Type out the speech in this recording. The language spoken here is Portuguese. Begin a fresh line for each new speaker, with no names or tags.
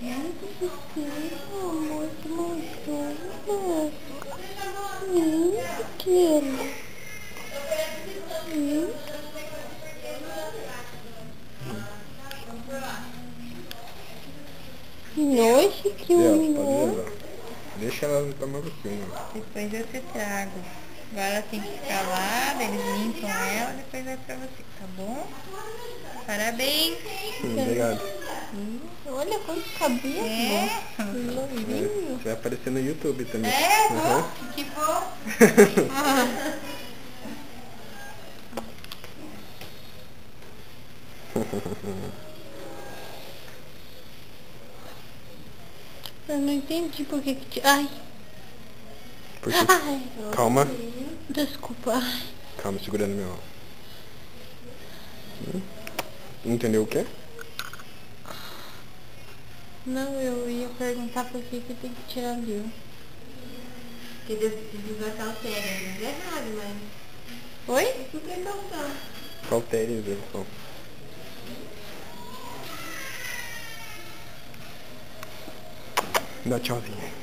Muito pequeno, amor, que mostrou. Pequeno. Nossa, que
pode deixa ela tomar um pouquinho.
Depois eu te trago. Agora ela tem que ficar lá, daí eles limpam ela, depois vai pra você, tá bom? Parabéns!
Obrigado.
Olha quantos cabelos!
É,
Loirinho!
você vai aparecer no YouTube também.
Que bom! Eu não entendi por que te... Ai!
Porque...
Ai!
Calma.
Desculpa.
Calma, segurando meu. Entendeu o quê?
Não, eu ia perguntar por que tem que tirar livro.
Porque desligar o cérebro é errado, mas...
Oi?
Isso não tem noção.
Cautério, então. Dá tchauzinho.